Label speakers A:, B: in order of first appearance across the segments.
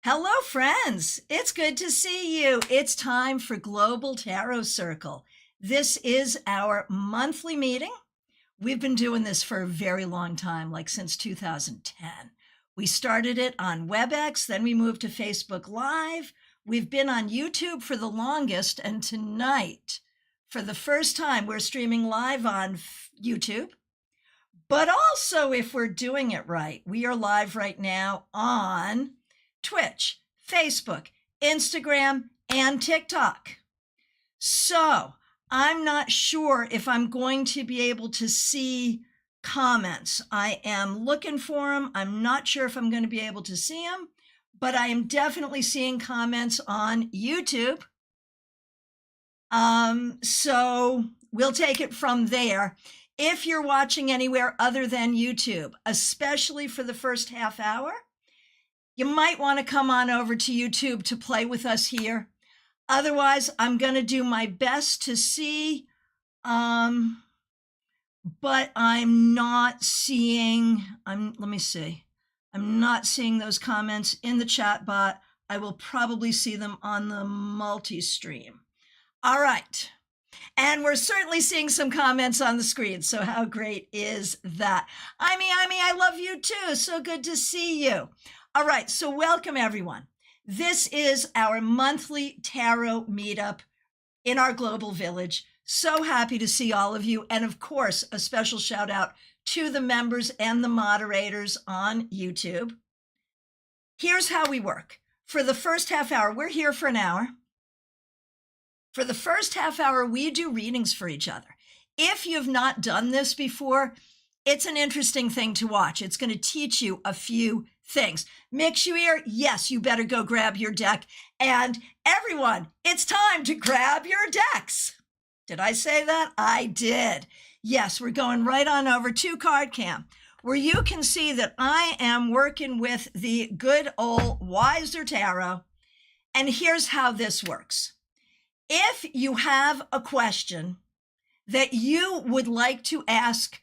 A: Hello, friends. It's good to see you. It's time for Global Tarot Circle. This is our monthly meeting. We've been doing this for a very long time, like since 2010. We started it on WebEx, then we moved to Facebook Live. We've been on YouTube for the longest, and tonight, for the first time, we're streaming live on YouTube. But also, if we're doing it right, we are live right now on Twitch, Facebook, Instagram, and TikTok. So I'm not sure if I'm going to be able to see comments. I am looking for them. I'm not sure if I'm going to be able to see them, but I am definitely seeing comments on YouTube. So we'll take it from there. If you're watching anywhere other than YouTube, especially for the first half hour, you might want to come on over to YouTube to play with us here. Otherwise, I'm going to do my best to see, but I'm not seeing, let me see. I'm not seeing those comments in the chat bot. I will probably see them on the multi-stream. All right. And we're certainly seeing some comments on the screen. So how great is that? Imi, I love you too. So good to see you. All right, so welcome everyone. This is our monthly tarot meetup in our global village. So happy to see all of you. And of course, a special shout out to the members and the moderators on YouTube. Here's how we work. For the first half hour, we're here for an hour. For the first half hour, we do readings for each other. If you've not done this before, it's an interesting thing to watch. It's going to teach you a few things. Mix you here? Yes, you better go grab your deck. And everyone, it's time to grab your decks. Did I say that? I did. Yes, we're going right on over to Card Cam, where you can see that I am working with the good old Wiser Tarot. And here's how this works. If you have a question that you would like to ask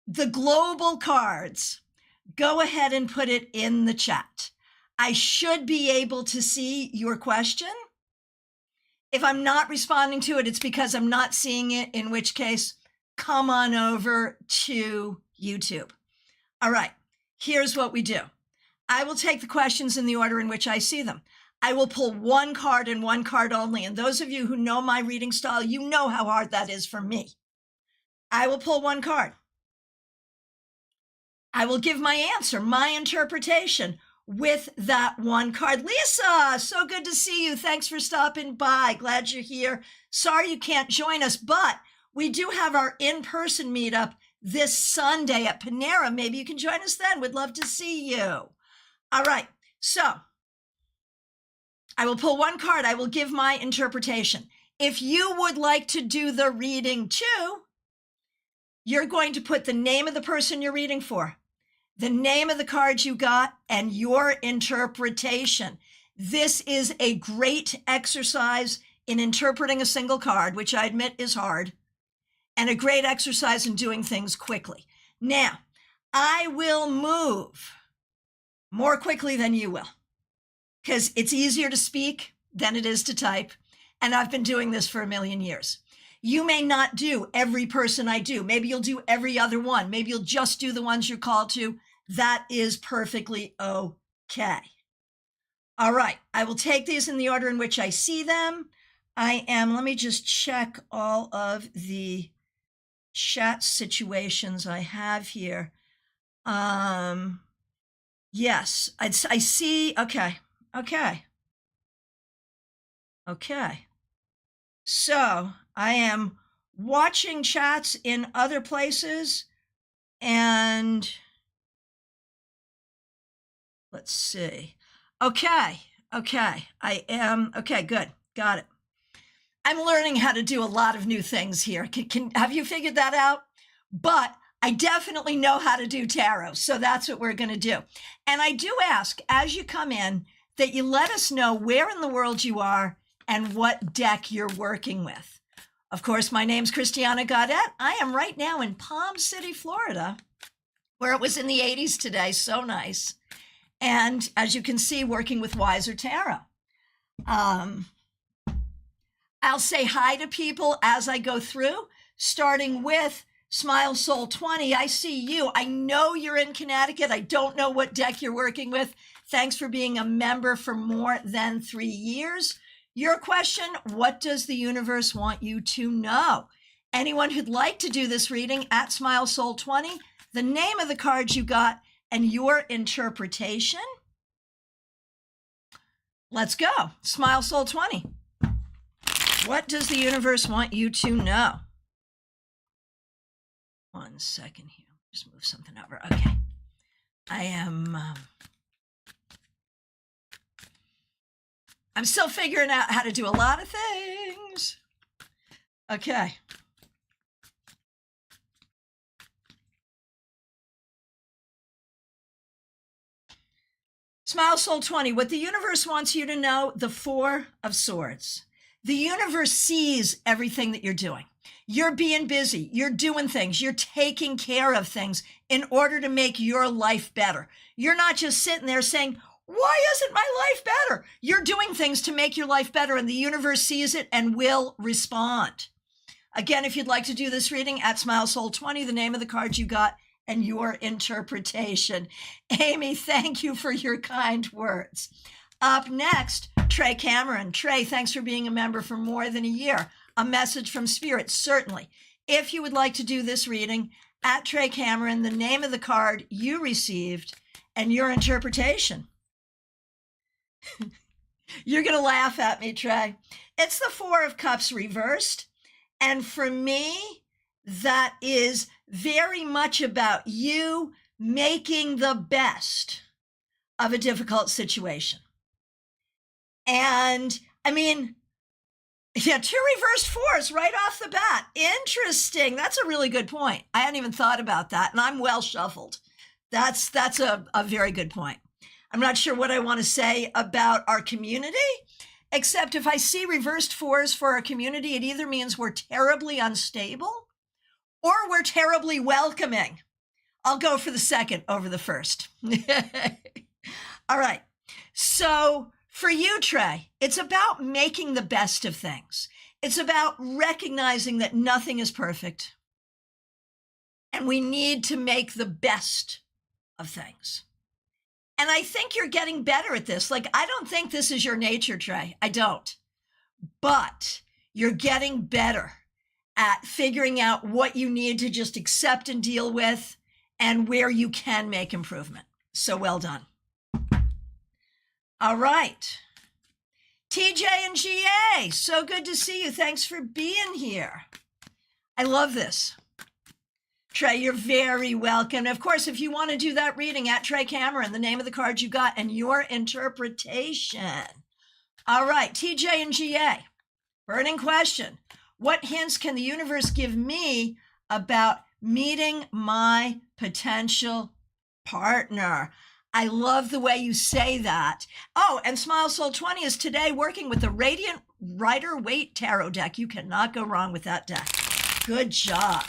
A: the global cards, go ahead and put it in the chat. I should be able to see your question. If I'm not responding to it, it's because I'm not seeing it, in which case, come on over to YouTube. All right, here's what we do. I will take the questions in the order in which I see them. I will pull one card and one card only. And those of you who know my reading style, you know how hard that is for me. I will pull one card. I will give my answer, my interpretation with that one card. Lisa, so good to see you. Thanks for stopping by. Glad you're here. Sorry you can't join us, but we do have our in-person meetup this Sunday at Panera. Maybe you can join us then. We'd love to see you. All right, so I will pull one card. I will give my interpretation. If you would like to do the reading too, you're going to put the name of the person you're reading for, the name of the card you got, and your interpretation. This is a great exercise in interpreting a single card, which I admit is hard, and a great exercise in doing things quickly. Now, I will move more quickly than you will, because it's easier to speak than it is to type, and I've been doing this for a million years. You may not do every person I do. Maybe you'll do every other one. Maybe you'll just do the ones you're called to. That is perfectly okay. All right, I will take these in the order in which I see them. Let me just check all of the chat situations I have here. Yes, I see, okay. So I am watching chats in other places, and let's see. Okay, I am, okay, good, got it. I'm learning how to do a lot of new things here. Have you figured that out? But I definitely know how to do tarot, so that's what we're going to do. And I do ask, as you come in, that you let us know where in the world you are and what deck you're working with. Of course, my name's Christiana Gaudet. I am right now in Palm City, Florida, where it was in the 80s today. So nice. And as you can see, working with Wiser Tarot. I'll say hi to people as I go through, starting with Smile Soul 20. I see you. I know you're in Connecticut. I don't know what deck you're working with. Thanks for being a member for more than 3 years. Your question, what does the universe want you to know? Anyone who'd like to do this reading at Smile Soul 20, the name of the card you got and your interpretation. Let's go. Smile Soul 20. What does the universe want you to know? 1 second here. Just move something over. Okay. I'm still figuring out how to do a lot of things. Okay. Smile Soul 20, what the universe wants you to know, the 4 of Swords. The universe sees everything that you're doing. You're being busy. You're doing things. You're taking care of things in order to make your life better. You're not just sitting there saying, why isn't my life better? You're doing things to make your life better, and the universe sees it and will respond. Again, if you'd like to do this reading at Smile Soul 20, the name of the card you got and your interpretation. Amy, thank you for your kind words. Up next, Trey Cameron. Trey, thanks for being a member for more than a year. A message from Spirit, certainly. If you would like to do this reading at Trey Cameron, the name of the card you received and your interpretation. You're going to laugh at me, Trey. It's the 4 of Cups reversed. And for me, that is very much about you making the best of a difficult situation. And I mean, yeah, 2 reversed 4s right off the bat. Interesting. That's a really good point. I hadn't even thought about that. And I'm well shuffled. That's a very good point. I'm not sure what I want to say about our community, except if I see reversed 4s for our community, it either means we're terribly unstable or we're terribly welcoming. I'll go for the second over the first. All right. So for you, Trey, it's about making the best of things. It's about recognizing that nothing is perfect and we need to make the best of things. And I think you're getting better at this. Like, I don't think this is your nature, Trey. I don't. But you're getting better at figuring out what you need to just accept and deal with and where you can make improvement. So well done. All right. TJ and GA, so good to see you. Thanks for being here. I love this. Trey, you're very welcome. And of course, if you want to do that reading at Trey Cameron, the name of the card you got and your interpretation. All right, TJ and GA, burning question. What hints can the universe give me about meeting my potential partner? I love the way you say that. Oh, and Smile Soul 20 is today working with the Radiant Rider-Waite Tarot deck. You cannot go wrong with that deck. Good job.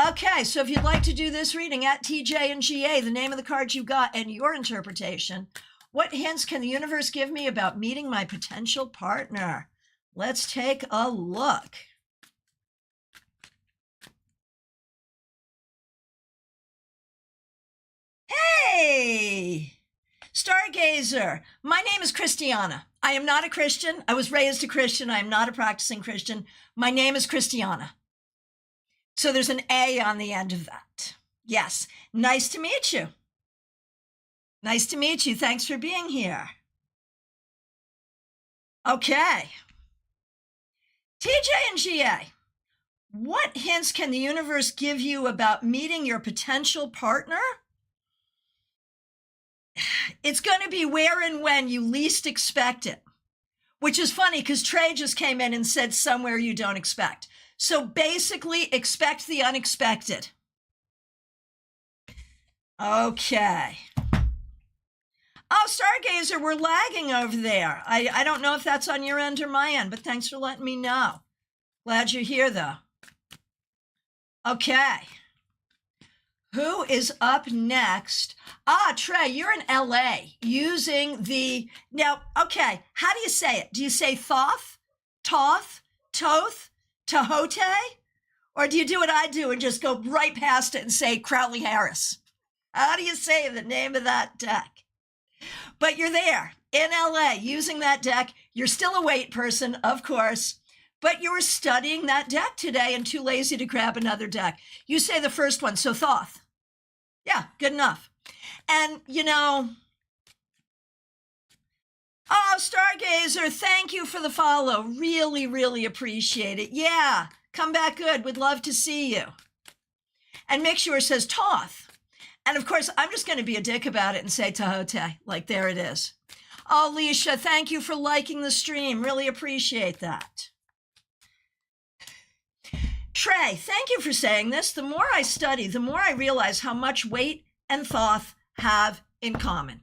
A: Okay, so if you'd like to do this reading at TJ and GA, the name of the card you got and your interpretation, what hints can the universe give me about meeting my potential partner? Let's take a look. Hey, Stargazer. My name is Christiana. I am not a Christian. I was raised a Christian. I am not a practicing Christian. My name is Christiana. So there's an A on the end of that. Yes. Nice to meet you. Nice to meet you. Thanks for being here. Okay. TJ and GA, what hints can the universe give you about meeting your potential partner? It's going to be where and when you least expect it, which is funny because Trey just came in and said somewhere you don't expect. So basically, expect the unexpected. Okay. Oh, Stargazer, we're lagging over there. I don't know if that's on your end or my end, but thanks for letting me know. Glad you're here, though. Okay. Who is up next? Ah, Trey, you're in LA using now, okay, how do you say it? Do you say thoth, toth, toth, tahote? Or do you do what I do and just go right past it and say Crowley Harris? How do you say the name of that deck? But you're there in LA using that deck. You're still a weight person, of course, but you were studying that deck today and too lazy to grab another deck. You say the first one, so Thoth. Yeah, good enough. And, oh, Stargazer, thank you for the follow. Really, really appreciate it. Yeah, come back good. Would love to see you. And make sure it says Toth. And, of course, I'm just going to be a dick about it and say Tahote. Like, there it is. Oh, Leisha, thank you for liking the stream. Really appreciate that. Trey, thank you for saying this. The more I study, the more I realize how much weight and Thoth have in common.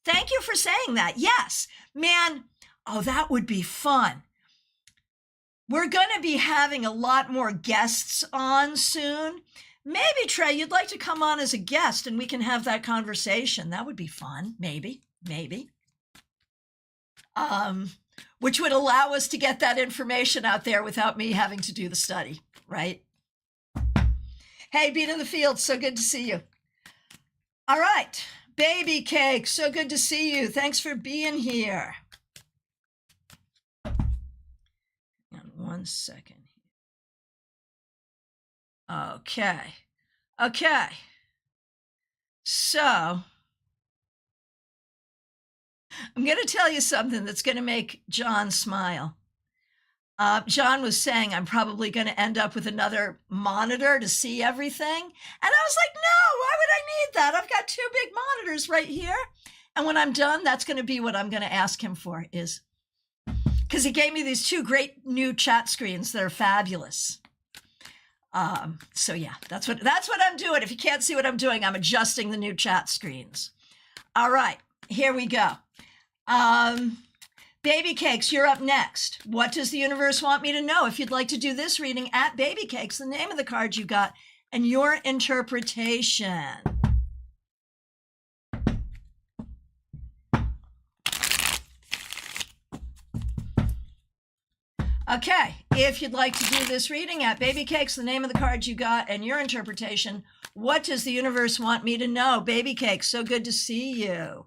A: Thank you for saying that. Yes, man. Oh, that would be fun. We're going to be having a lot more guests on soon. Maybe, Trey, you'd like to come on as a guest and we can have that conversation. That would be fun. Maybe. Which would allow us to get that information out there without me having to do the study, right? Hey, Beat in the Field, so good to see you. All right, Baby Cake, so good to see you. Thanks for being here. Hang on 1 second. Okay. So, I'm going to tell you something that's going to make John smile. John was saying I'm probably going to end up with another monitor to see everything. And I was like, no, why would I need that? I've got 2 big monitors right here. And when I'm done, that's going to be what I'm going to ask him for, is because he gave me these 2 great new chat screens that are fabulous. So yeah, that's what I'm doing. If you can't see what I'm doing, I'm adjusting the new chat screens. All right, here we go. Baby Cakes, you're up next. What does the universe want me to know? If you'd like to do this reading at Baby Cakes, the name of the card you got and your interpretation. Okay, if you'd like to do this reading at Baby Cakes, the name of the card you got and your interpretation, what does the universe want me to know? Baby Cakes, so good to see you.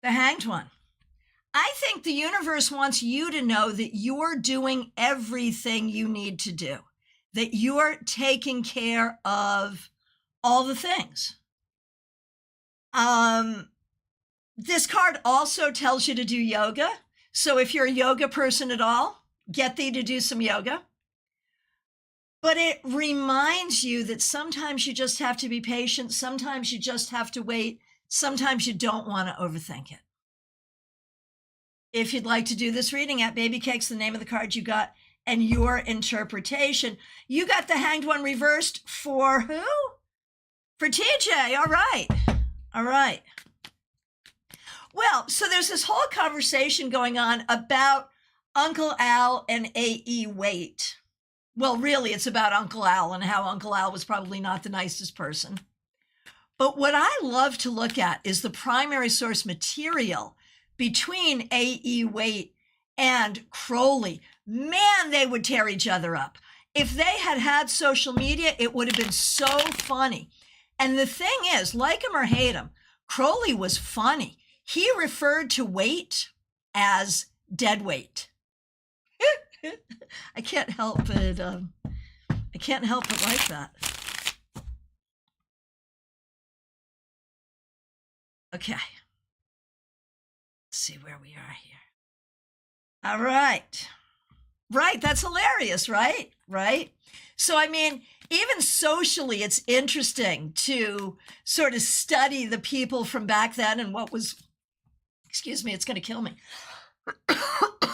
A: The Hanged One. I think the universe wants you to know that you're doing everything you need to do, that you're taking care of all the things. This card also tells you to do yoga. So if you're a yoga person at all, get thee to do some yoga. But it reminds you that sometimes you just have to be patient. Sometimes you just have to wait. Sometimes you don't want to overthink it. If you'd like to do this reading at Baby Cakes, the name of the card you got and your interpretation, you got the Hanged One reversed for who? For TJ. All right. Well, so there's this whole conversation going on about Uncle Al and A.E. Waite. Well, really, it's about Uncle Al and how Uncle Al was probably not the nicest person. But what I love to look at is the primary source material between A.E. Waite and Crowley. Man, they would tear each other up. If they had had social media, it would have been so funny. And the thing is, like him or hate him, Crowley was funny. He referred to Waite as dead weight. I can't help but like that. Okay. Let's see where we are here. All right. Right, that's hilarious, right? So, I mean, even socially, it's interesting to sort of study the people from back then and what was, excuse me, it's going to kill me.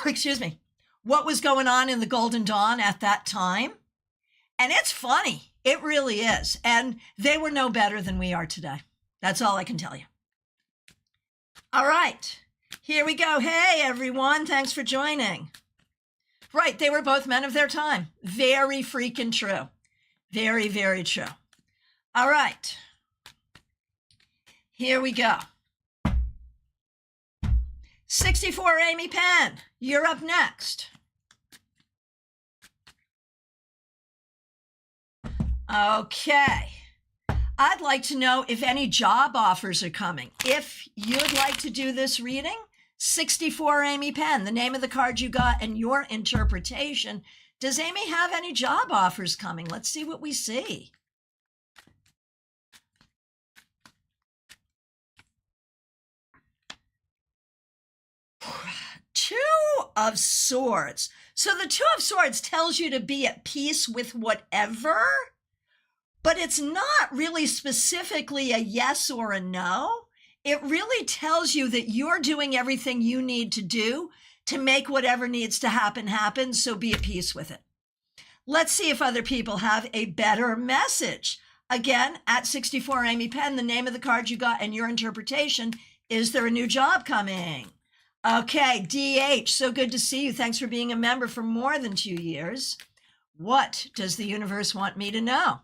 A: Excuse me. What was going on in the Golden Dawn at that time. And it's funny. It really is. And they were no better than we are today. That's all I can tell you. All right. Here we go. Hey, everyone. Thanks for joining. Right, they were both men of their time. Very freaking true. Very, very true. All right. Here we go. 64, Amy Penn, you're up next. Okay. I'd like to know if any job offers are coming. If you'd like to do this reading, 64, Amy Penn, the name of the card you got and your interpretation. Does Amy have any job offers coming? Let's see what we see. Two of Swords. So the Two of Swords tells you to be at peace with whatever, but it's not really specifically a yes or a no. It really tells you that you're doing everything you need to do to make whatever needs to happen, so be at peace with it. Let's see if other people have a better message. Again, at 64, Amy Penn, the name of the card you got and your interpretation. Is there a new job coming? Okay, DH, so good to see you. Thanks for being a member for more than 2 years. What does the universe want me to know?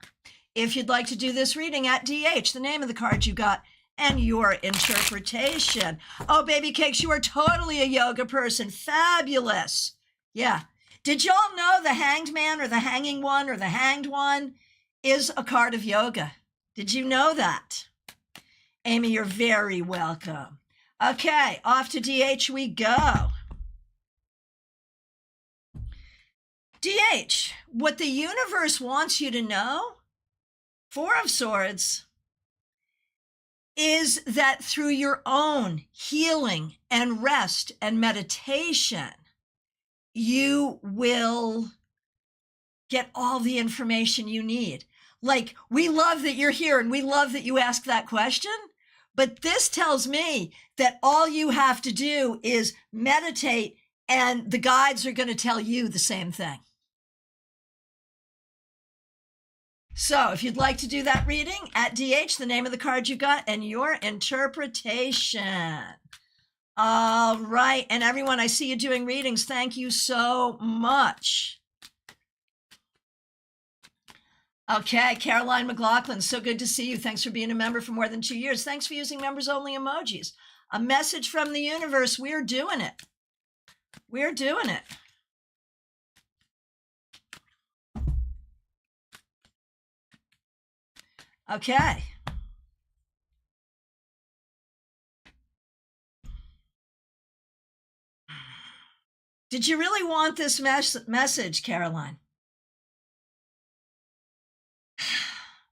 A: If you'd like to do this reading at DH, the name of the card you got and your interpretation. Oh, baby cakes, you are totally a yoga person. Fabulous. Yeah. Did y'all know the Hanged Man or the Hanging One or the Hanged One is a card of yoga? Did you know that? Amy, you're very welcome. Okay, off to DH we go. DH, what the universe wants you to know, Four of Swords, is that through your own healing and rest and meditation, you will get all the information you need. Like, we love that you're here and we love that you ask that question. But this tells me that all you have to do is meditate and the guides are going to tell you the same thing. So if you'd like to do that reading, at DH, the name of the card you got and your interpretation. All right. And everyone, I see you doing readings. Thank you so much. Okay, Caroline McLaughlin, so good to see you. Thanks for being a member for more than 2 years. Thanks for using members-only emojis. A message from the universe. We're doing it. We're doing it. Okay. Did you really want this message, Caroline?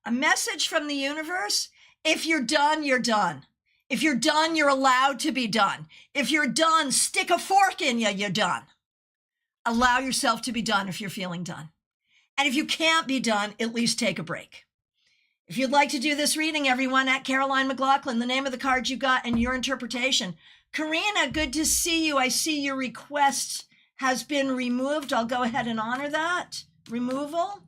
A: A message from the universe? If you're done, you're done. If you're done, you're allowed to be done. If you're done, stick a fork in you, you're done. Allow yourself to be done if you're feeling done. And if you can't be done, at least take a break. If you'd like to do this reading, everyone, at Caroline McLaughlin, the name of the card you got and your interpretation. Karina, good to see you. I see your request has been removed. I'll go ahead and honor that. Removal.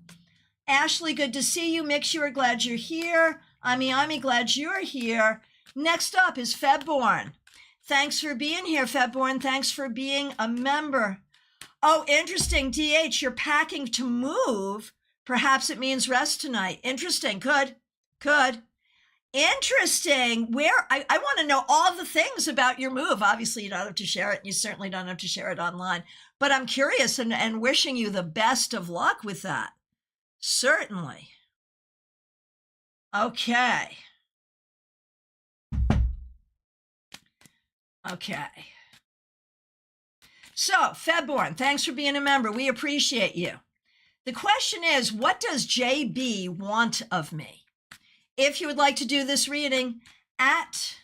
A: Ashley, good to see you. Mix, you are glad you're here. Ami, glad you're here. Next up is Febborn. Thanks for being here, Febborn. Thanks for being a member. Oh, interesting. DH, you're packing to move. Perhaps it means rest tonight. Interesting. Could. Interesting. Where I want to know all the things about your move. Obviously, you don't have to share it. And you certainly don't have to share it online. But I'm curious and wishing you the best of luck with that. Certainly. Okay. So, Febborn, thanks for being a member. We appreciate you. The question is, what does JB want of me? If you would like to do this reading, at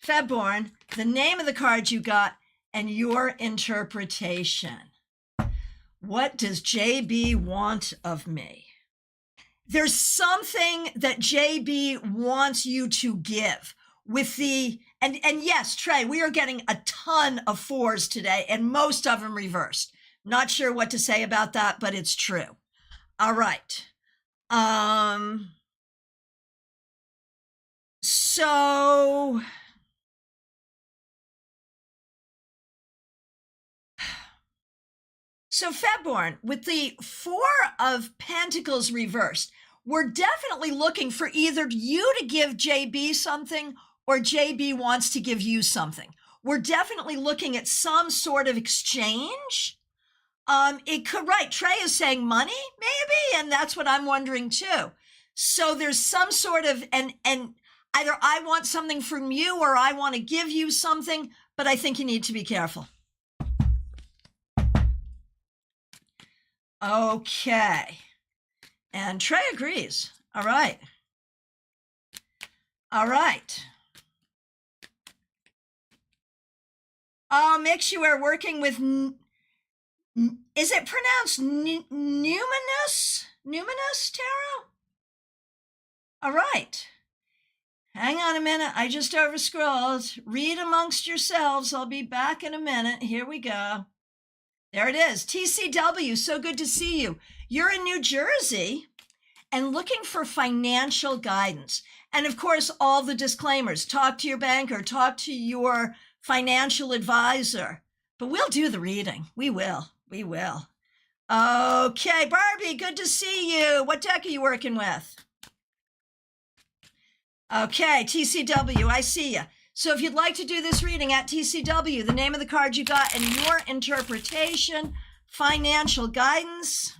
A: Febborn, the name of the card you got and your interpretation. What does JB want of me? There's something that JB wants you to give with the, and yes, Trey, we are getting a ton of fours today and most of them reversed. Not sure what to say about that, but it's true. All right. So So Febborn, with the Four of Pentacles reversed, we're definitely looking for either you to give JB something or JB wants to give you something. We're definitely looking at some sort of exchange. It could, right, Trey is saying money, maybe, and that's what I'm wondering too. So there's some sort of, and either I want something from you or I want to give you something, but I think you need to be careful. Okay. And Trey agrees. All right. All right. Mix, you are working with, is it pronounced numinous? Numinous tarot? All right. Hang on a minute. I just overscrolled. Read amongst yourselves. I'll be back in a minute. Here we go. There it is. TCW, so good to see you. You're in New Jersey and looking for financial guidance. And of course, all the disclaimers. Talk to your banker, talk to your financial advisor. But we'll do the reading. We will. We will. Okay, Barbie, good to see you. What deck are you working with? Okay, TCW, I see you. So if you'd like to do this reading at TCW, the name of the card you got and your interpretation, financial guidance.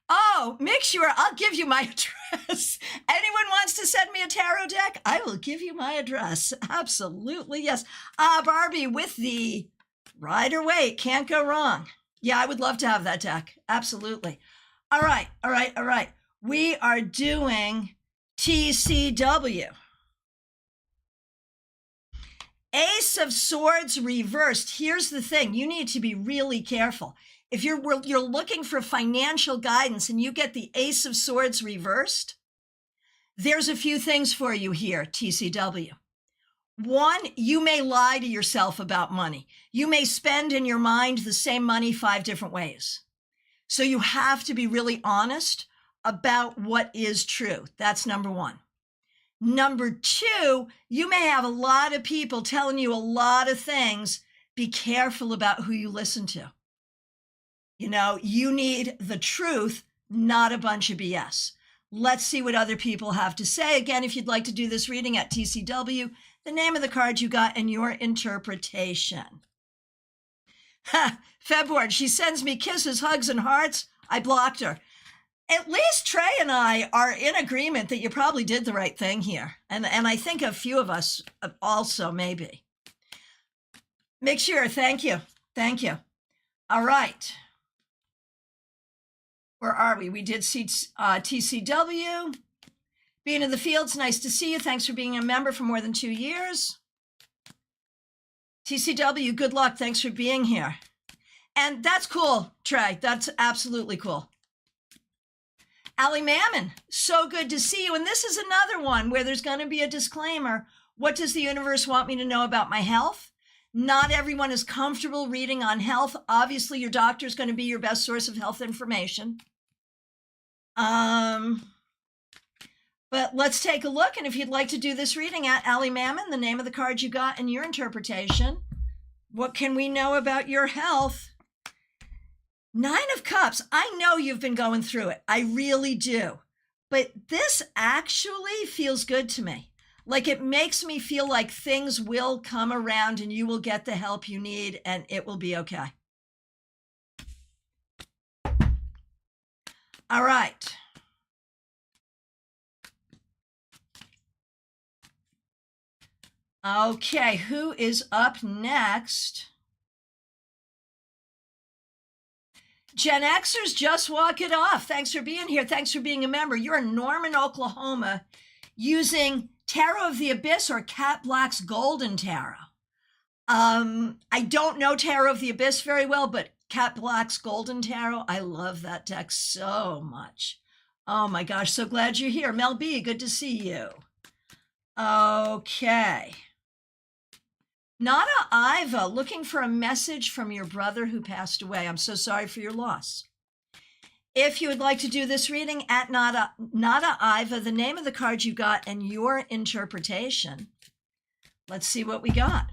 A: Oh, make sure I'll give you my address. Anyone wants to send me a tarot deck? I will give you my address. Absolutely, yes. Barbie, with the Rider-Waite, can't go wrong. Yeah, I would love to have that deck. Absolutely. All right, all right, all right. We are doing TCW. Ace of Swords reversed. Here's the thing. You need to be really careful. If you're looking for financial guidance and you get the Ace of Swords reversed, there's a few things for you here, TCW. One, you may lie to yourself about money. You may spend in your mind the same money 5 different ways. So you have to be really honest about what is true. That's number one. Number two, you may have a lot of people telling you a lot of things. Be careful about who you listen to. You know, you need the truth, not a bunch of BS. Let's see what other people have to say. Again, if you'd like to do this reading at TCW, the name of the card you got and your interpretation. February, she sends me kisses, hugs, and hearts. I blocked her. At least Trey and I are in agreement that you probably did the right thing here. And I think a few of us also maybe. Make sure, thank you. Thank you. All right. Where are we? We did see TCW. Being in the fields, nice to see you. Thanks for being a member for more than 2 years. TCW, good luck. Thanks for being here. And that's cool, Trey. That's absolutely cool. Allie Mammon, so good to see you. And this is another one where there's going to be a disclaimer. What does the universe want me to know about my health? Not everyone is comfortable reading on health. Obviously, your doctor is going to be your best source of health information. But let's take a look. And if you'd like to do this reading at Allie Mammon, the name of the card you got and your interpretation, what can we know about your health? 9 of Cups. I know you've been going through it. I really do. But this actually feels good to me. Like it makes me feel like things will come around and you will get the help you need and it will be okay. All right. Okay, who is up next? Gen Xers, just walk it off. Thanks for being here. Thanks for being a member. You're in Norman, Oklahoma, using Tarot of the Abyss or Cat Black's Golden Tarot. I don't know Tarot of the Abyss very well, but Cat Black's Golden Tarot, I love that deck so much. Oh my gosh, so glad you're here. Mel B, good to see you. Okay. Nada Iva, looking for a message from your brother who passed away. I'm so sorry for your loss. If you would like to do this reading at Nada Iva, the name of the card you got and your interpretation. Let's see what we got.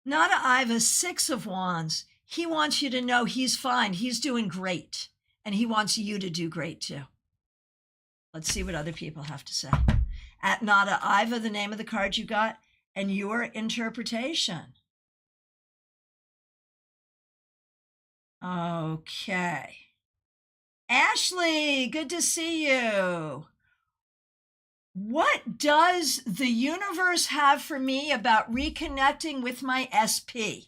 A: Nada Iva, 6 of Wands. He wants you to know he's fine. He's doing great. And he wants you to do great too. Let's see what other people have to say. At Nada Iva, the name of the card you got and your interpretation. Okay. Ashley, good to see you. What does the universe have for me about reconnecting with my SP?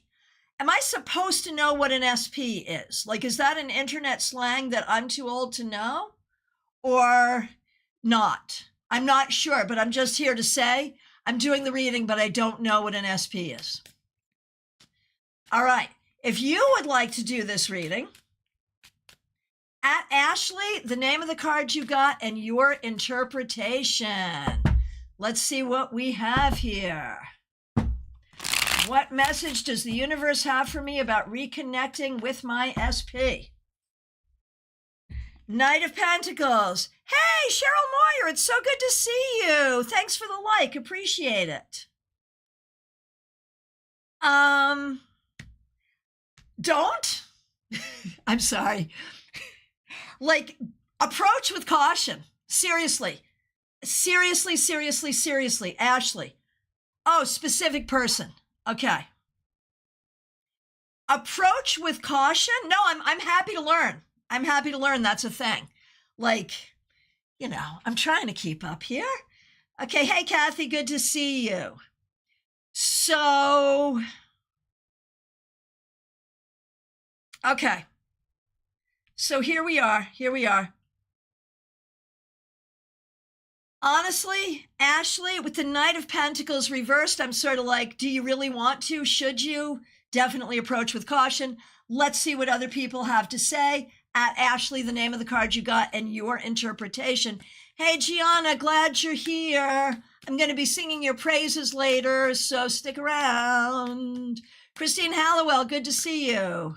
A: Am I supposed to know what an SP is? Like, is that an internet slang that I'm too old to know or not? I'm not sure, but I'm just here to say I'm doing the reading, but I don't know what an SP is. All right. If you would like to do this reading, at Ashley, the name of the card you got and your interpretation. Let's see what we have here. What message does the universe have for me about reconnecting with my SP? Knight of Pentacles. Hey, Cheryl Moyer, it's so good to see you. Thanks for the like, appreciate it. Don't. I'm sorry. Like, approach with caution. Seriously. Seriously. Ashley. Oh, specific person. Okay. Approach with caution. No, I'm happy to learn. I'm happy to learn. That's a thing. Like, you know, I'm trying to keep up here. Okay. Hey, Kathy, good to see you. So, okay. So here we are. Honestly, Ashley, with the Knight of Pentacles reversed, I'm sort of like, do you really want to? Should you? Definitely approach with caution. Let's see what other people have to say. At Ashley, the name of the card you got and your interpretation. Hey, Gianna, glad you're here. I'm going to be singing your praises later, so stick around. Christine Hallowell, good to see you.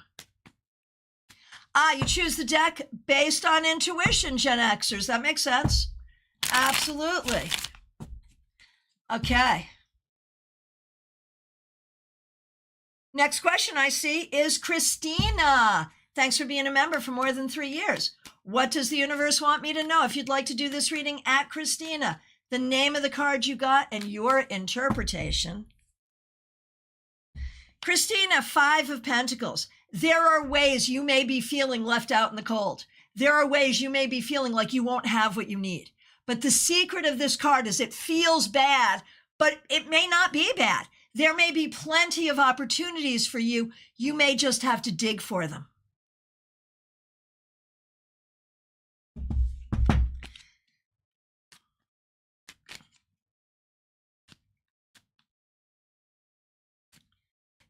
A: You choose the deck based on intuition, Gen Xers. That makes sense. Absolutely. Okay. Next question I see is Christina. Thanks for being a member for more than 3 years. What does the universe want me to know? If you'd like to do this reading at Christina, the name of the card you got and your interpretation. Christina, 5 of Pentacles. There are ways you may be feeling left out in the cold. There are ways you may be feeling like you won't have what you need. But the secret of this card is it feels bad, but it may not be bad. There may be plenty of opportunities for you. You may just have to dig for them.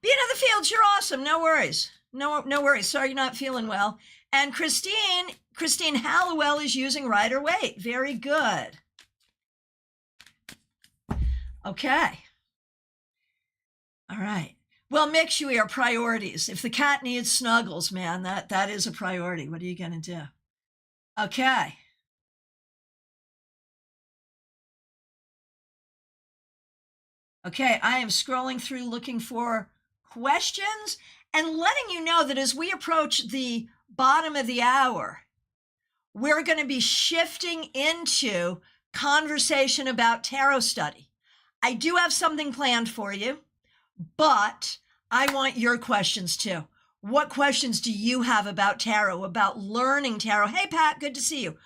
A: Be in the fields, you're awesome. No worries. No worries. Sorry you're not feeling well. And Christine Hallowell is using Rider Waite. Very good. Okay. All right. Well, Mixue are priorities. If the cat needs snuggles, man, that is a priority. What are you going to do? Okay. Okay, I am scrolling through looking for questions and letting you know that as we approach the bottom of the hour, we're going to be shifting into conversation about tarot study. I do have something planned for you, but I want your questions too. What questions do you have about tarot, about learning tarot? Hey, Pat, good to see you.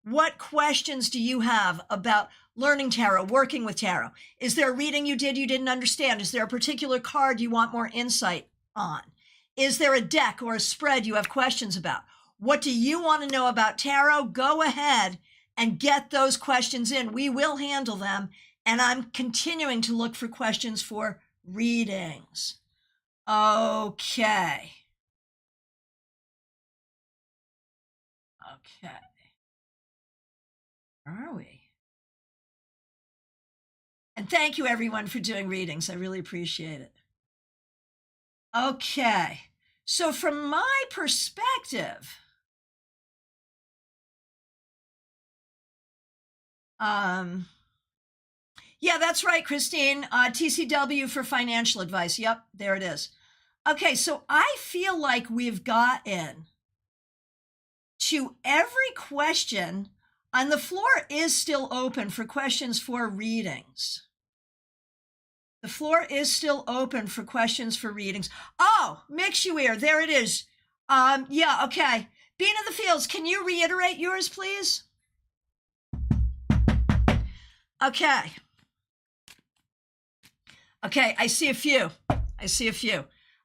A: What questions do you have about learning tarot, working with tarot? Is there a reading you didn't understand? Is there a particular card you want more insight on? Is there a deck or a spread you have questions about? What do you want to know about tarot? Go ahead and get those questions in. We will handle them. And I'm continuing to look for questions for readings. Okay. Where are we? And thank you everyone for doing readings. I really appreciate it. Okay. So from my perspective, yeah, that's right, Christine. TCW for financial advice. Yep, there it is. Okay, so I feel like we've gotten to every question, and the floor is still open for questions for readings. The floor is still open for questions for readings. Oh, Mixuir, there it is. Yeah, okay. Bean of the Fields, can you reiterate yours, please? Okay. Okay, I see a few.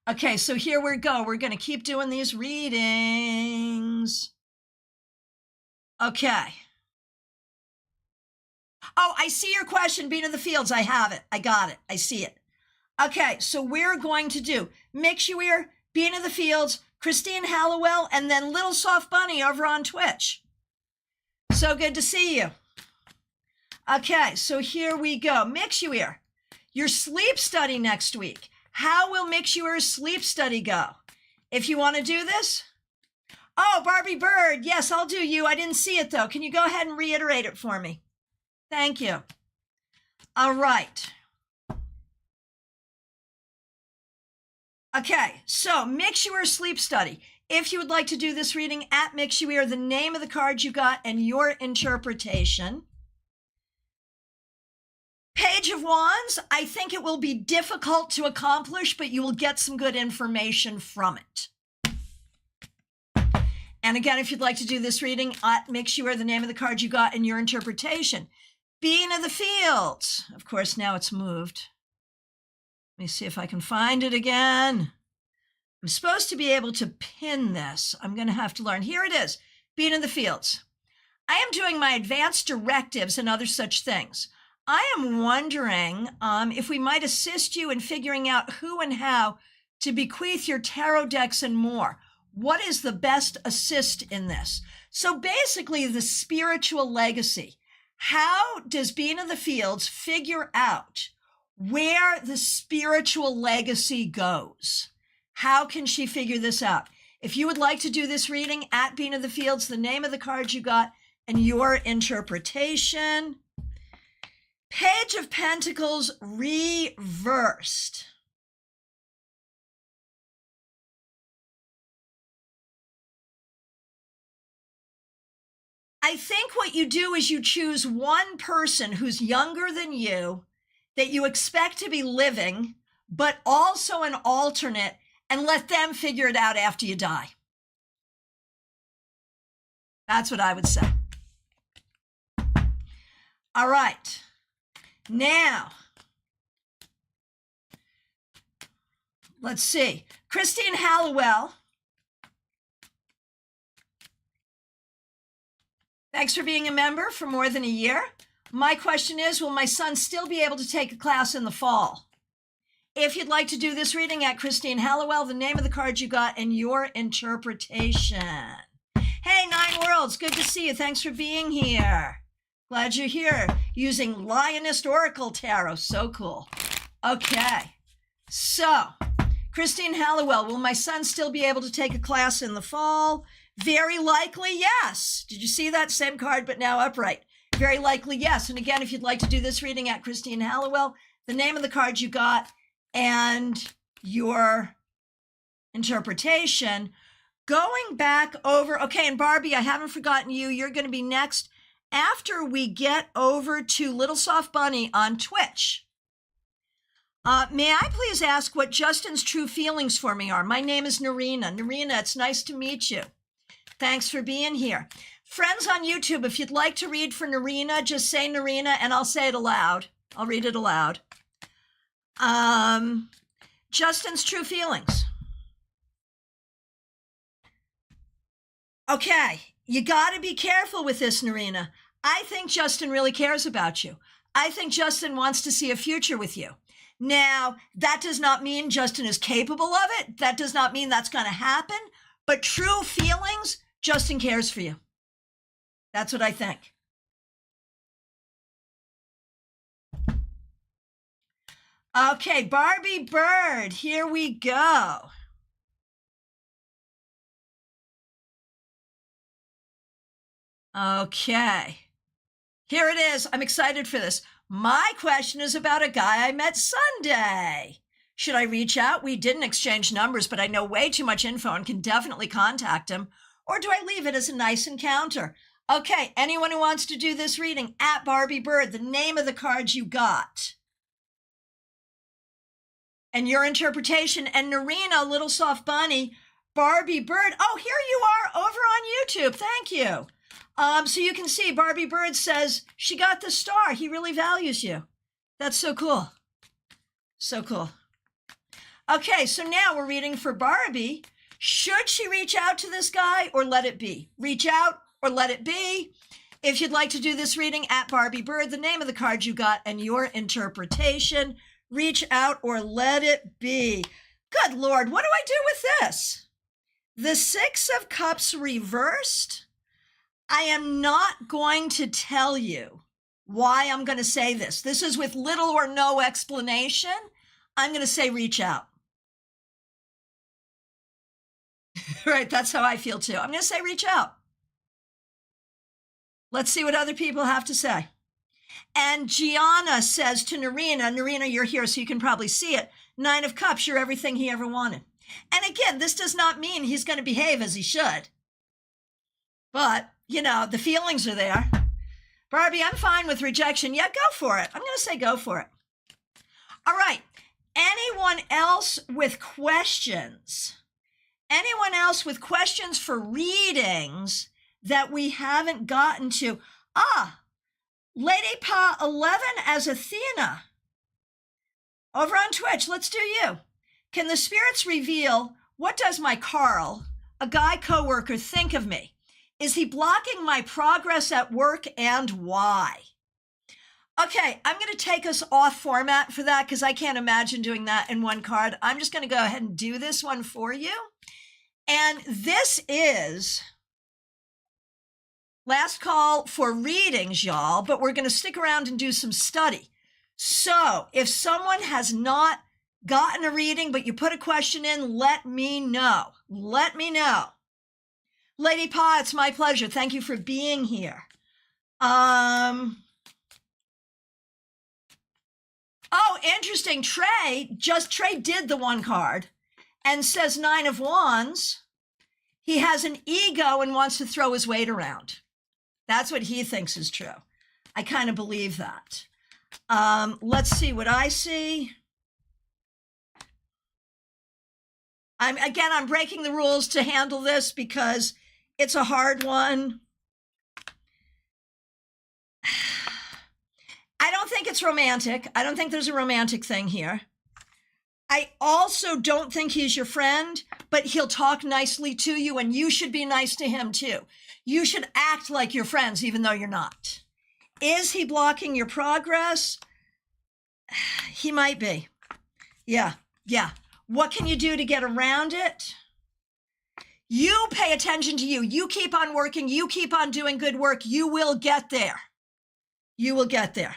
A: Okay, so here we go. We're going to keep doing these readings. Okay. Oh, I see your question, Bean of the Fields. I have it. I got it. I see it. Okay, so we're going to do Mixuir, Bean of the Fields, Christine Hallowell, and then Little Soft Bunny over on Twitch. So good to see you. Okay, so here we go. Mixuir, your sleep study next week. How will Mixuir's sleep study go? If you want to do this. Oh, Barbie Bird. Yes, I'll do you. I didn't see it, though. Can you go ahead and reiterate it for me? Thank you. All right. Okay, so Mixuir sleep study. If you would like to do this reading at Mixuir, the name of the card you got and your interpretation. Page of Wands, I think it will be difficult to accomplish, but you will get some good information from it. And again, if you'd like to do this reading, make sure the name of the card you got and your interpretation. Bean of the Fields. Of course, now it's moved. Let me see if I can find it again. I'm supposed to be able to pin this. I'm going to have to learn. Here it is. Bean of the Fields. I am doing my advanced directives and other such things. I am wondering if we might assist you in figuring out who and how to bequeath your tarot decks and more. What is the best assist in this? So basically, the spiritual legacy. How does Bean of the Fields figure out where the spiritual legacy goes? How can she figure this out? If you would like to do this reading at Bean of the Fields, the name of the card you got and your interpretation. Page of Pentacles reversed. I think what you do is you choose one person who's younger than you that you expect to be living, but also an alternate, and let them figure it out after you die. That's what I would say. All right. Now, let's see. Christine Hallowell. Thanks for being a member for more than a year. My question is, will my son still be able to take a class in the fall? If you'd like to do this reading at Christine Hallowell, the name of the card you got and your interpretation. Hey, Nine Worlds, good to see you. Thanks for being here. Glad you're here using Lionist Oracle Tarot. So cool. Okay, so Christine Hallowell, will my son still be able to take a class in the fall? Very likely, yes. Did you see that? Same card, but now upright. Very likely, yes. And again, if you'd like to do this reading at Christine Hallowell, the name of the card you got and your interpretation. Going back over, okay, and Barbie, I haven't forgotten you. You're going to be next after we get over to Little Soft Bunny on Twitch. May I please ask what Justin's true feelings for me are? My name is Narina. Narina, it's nice to meet you. Thanks for being here. Friends on YouTube, if you'd like to read for Narina, just say Narina and I'll say it aloud. I'll read it aloud. Justin's true feelings. Okay, you got to be careful with this, Narina. I think Justin really cares about you. I think Justin wants to see a future with you. Now, that does not mean Justin is capable of it. That does not mean that's going to happen. But true feelings, Justin cares for you. That's what I think. Okay, Barbie Bird, here we go. Okay. Here it is. I'm excited for this. My question is about a guy I met Sunday. Should I reach out? We didn't exchange numbers, but I know way too much info and can definitely contact him. Or do I leave it as a nice encounter? Okay, anyone who wants to do this reading, at Barbie Bird, the name of the card you got. And your interpretation. And Narina, Little Soft Bunny, Barbie Bird. Oh, here you are over on YouTube. Thank you. So you can see Barbie Bird says she got the star. He really values you. That's so cool. So cool. Okay, so now we're reading for Barbie. Should she reach out to this guy or let it be? Reach out or let it be? If you'd like to do this reading, at Barbie Bird, the name of the card you got and your interpretation. Reach out or let it be. Good Lord, what do I do with this? The Six of Cups reversed. I am not going to tell you why I'm going to say this. This is with little or no explanation. I'm going to say reach out. Right, that's how I feel too. I'm going to say reach out. Let's see what other people have to say. And Gianna says to Narina, you're here so you can probably see it. Nine of Cups, you're everything he ever wanted. And again, this does not mean he's going to behave as he should. But, you know, the feelings are there. Barbie, I'm fine with rejection. Yeah, go for it. I'm going to say go for it. All right. Anyone else with questions? Anyone else with questions for readings that we haven't gotten to? Lady Pa 11 as Athena. Over on Twitch, let's do you. Can the spirits reveal, what does my Carl, a guy coworker, think of me? Is he blocking my progress at work and why? Okay, I'm going to take us off format for that because I can't imagine doing that in one card. I'm just going to go ahead and do this one for you. And this is last call for readings, y'all, but we're going to stick around and do some study. So if someone has not gotten a reading, but you put a question in, let me know. Let me know. Lady Pa, it's my pleasure. Thank you for being here. Oh, interesting. Trey did the one card and says Nine of Wands. He has an ego and wants to throw his weight around. That's what he thinks is true. I kind of believe that. Let's see what I see. I'm breaking the rules to handle this because it's a hard one. I don't think it's romantic. I don't think there's a romantic thing here. I also don't think he's your friend, but he'll talk nicely to you and you should be nice to him too. You should act like you're friends even though you're not. Is he blocking your progress? He might be. Yeah. What can you do to get around it? You pay attention to you. You keep on working. You keep on doing good work. You will get there. You will get there.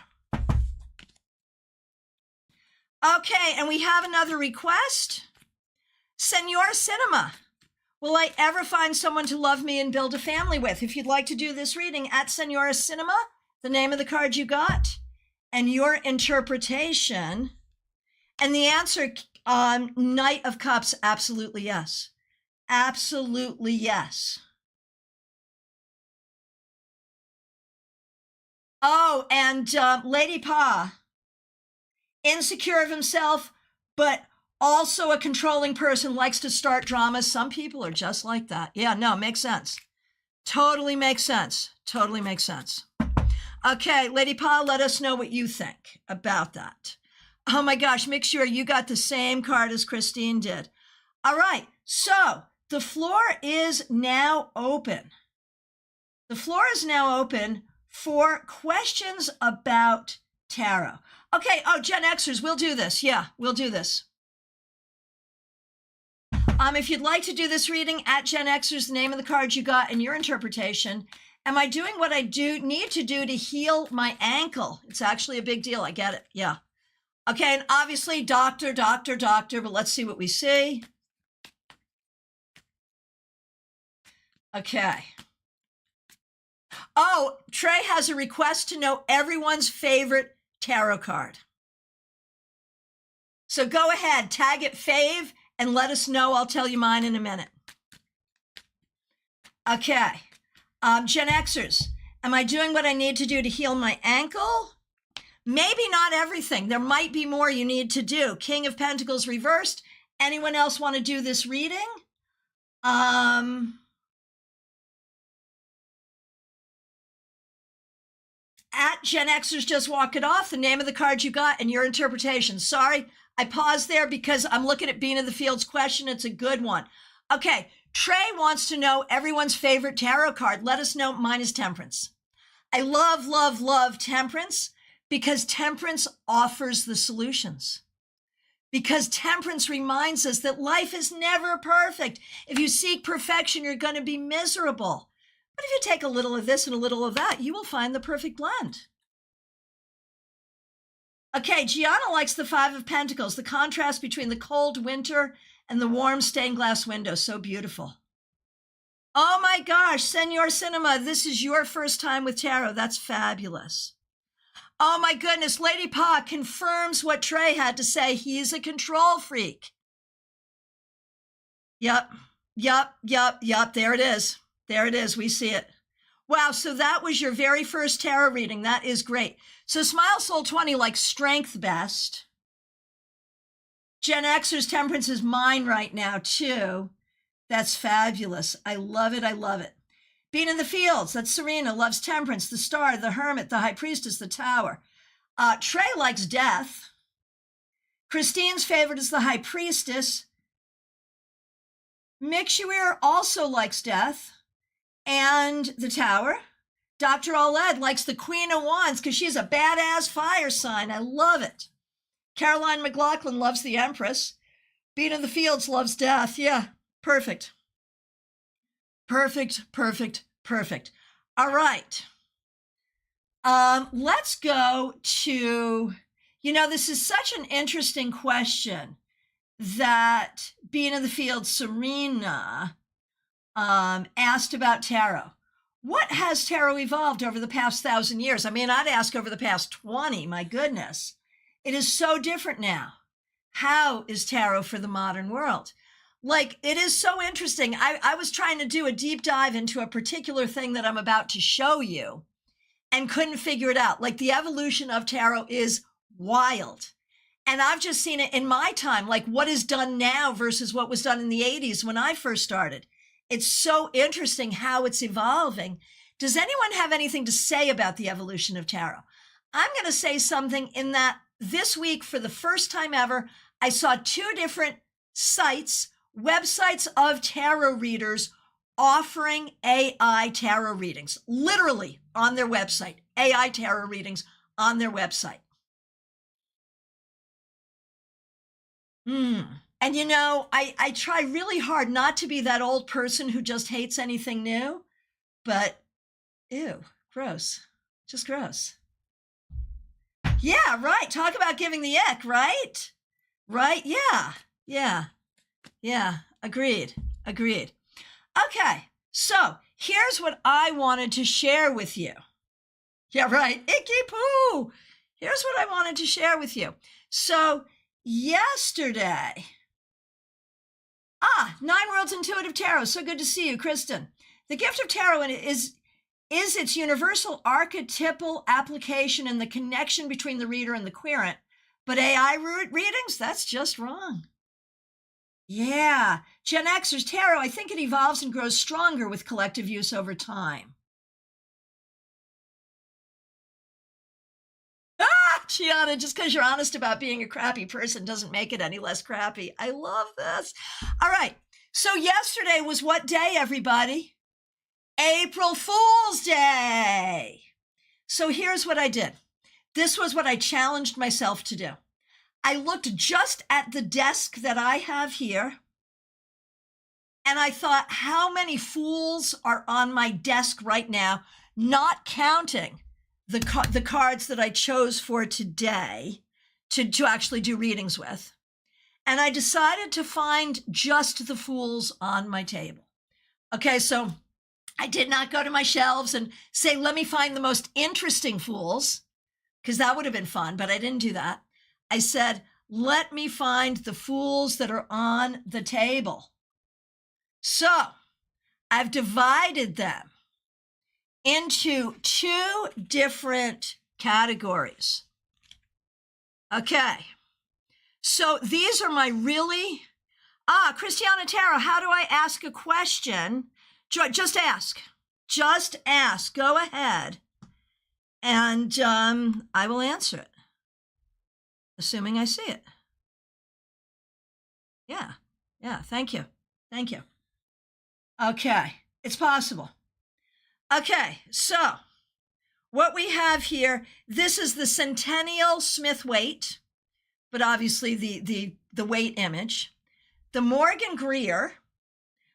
A: Okay, and we have another request. Senor Cinema, will I ever find someone to love me and build a family with? If you'd like to do this reading, at Senora Cinema, the name of the card you got, and your interpretation. And the answer, Knight of Cups, absolutely yes. Absolutely yes. Oh, and Lady Pa, insecure of himself, but also a controlling person, likes to start dramas. Some people are just like that. Yeah, no, makes sense. Totally makes sense. Totally makes sense. Okay, Lady Pa, let us know what you think about that. Oh my gosh, make sure you got the same card as Christine did. All right, so the floor is now open. The floor is now open for questions about tarot. Okay, oh, Gen Xers, we'll do this. Yeah, we'll do this. If you'd like to do this reading, at Gen Xers, the name of the card you got and your interpretation. Am I doing what I need to do to heal my ankle? It's actually a big deal. I get it. Yeah. Okay, and obviously doctor, but let's see what we see. Okay. Oh, Trey has a request to know everyone's favorite tarot card. So go ahead, tag it fave, and let us know. I'll tell you mine in a minute. Okay. Gen Xers, am I doing what I need to do to heal my ankle? Maybe not everything. There might be more you need to do. King of Pentacles reversed. Anyone else want to do this reading? At Gen Xers just walk it off, the name of the card you got and your interpretation. Sorry, I paused there because I'm looking at Bean of the Field's question. It's a good one. Okay, Trey wants to know everyone's favorite tarot card. Let us know. Mine is Temperance. I love, love, love Temperance because Temperance offers the solutions. Because Temperance reminds us that life is never perfect. If you seek perfection, you're going to be miserable. But if you take a little of this and a little of that, you will find the perfect blend. Okay, Gianna likes the Five of Pentacles, the contrast between the cold winter and the warm stained glass window. So beautiful. Oh my gosh, Senor Cinema, this is your first time with tarot. That's fabulous. Oh my goodness, Lady Pa confirms what Trey had to say. He's a control freak. Yep. There it is. There it is. We see it. Wow, so that was your very first tarot reading. That is great. So Smile Soul 20 likes strength best. Gen Xers Temperance is mine right now too. That's fabulous. I love it. I love it. Being in the Fields, that's Serena, loves Temperance, the Star, the Hermit, the High Priestess, the Tower. Trey likes Death. Christine's favorite is the High Priestess. Mixuir also likes Death and the Tower. Dr. Oled likes the Queen of Wands because she's a badass fire sign. I love it. Caroline McLaughlin loves the Empress. Being in the Fields loves Death. Yeah, perfect. Perfect. All right. Let's go to, this is such an interesting question that Being in the Field, Serena, asked about tarot. What has tarot evolved over the past 1,000 years? I mean, I'd ask over the past 20, my goodness. It is so different now. How is tarot for the modern world? Like, it is so interesting. I was trying to do a deep dive into a particular thing that I'm about to show you and couldn't figure it out. Like, the evolution of tarot is wild. And I've just seen it in my time, like what is done now versus what was done in the 80s when I first started. It's so interesting how it's evolving. Does anyone have anything to say about the evolution of tarot? I'm going to say something in that this week, for the first time ever, I saw 2 different websites of tarot readers offering AI tarot readings, literally on their website, AI tarot readings on their website. And I try really hard not to be that old person who just hates anything new, but ew, gross, just gross. Yeah, right. Talk about giving the ick, right? Right? Yeah. Agreed. Okay, so here's what I wanted to share with you. Yeah, right. Icky poo. Here's what I wanted to share with you. So yesterday, Nine Worlds Intuitive Tarot. So good to see you, Kristen. The gift of tarot is its universal archetypal application and the connection between the reader and the querent. But AI readings, that's just wrong. Yeah, Gen Xers tarot, I think it evolves and grows stronger with collective use over time. Gianna, just because you're honest about being a crappy person doesn't make it any less crappy. I love this. All right, so yesterday was what day, everybody? April Fool's Day. So here's what I did. This was what I challenged myself to do. I looked just at the desk that I have here, and I thought, how many fools are on my desk right now, not counting the cards that I chose for today to actually do readings with. And I decided to find just the fools on my table. Okay, so I did not go to my shelves and say, let me find the most interesting fools, because that would have been fun, but I didn't do that. I said, let me find the fools that are on the table. So I've divided them into two different categories. Okay. So these are my really, Christiana Taro, how do I ask a question? Just ask. Just ask. Go ahead. And I will answer it, assuming I see it. Yeah. Thank you. Okay. It's possible. Okay. So what we have here, this is the Centennial Smith weight, but obviously the weight image. The Morgan Greer,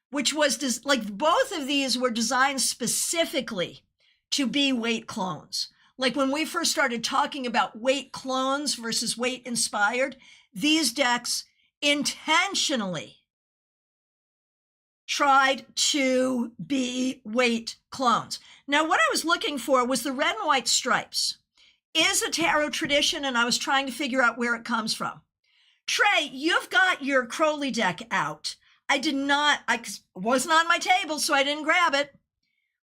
A: which was like both of these were designed specifically to be weight clones. Like when we first started talking about weight clones versus weight inspired, these decks intentionally tried to be weight clones. Now, what I was looking for was the red and white stripes is a tarot tradition, and I was trying to figure out where it comes from. Trey, you've got your Crowley deck out. I wasn't on my table, so I didn't grab it.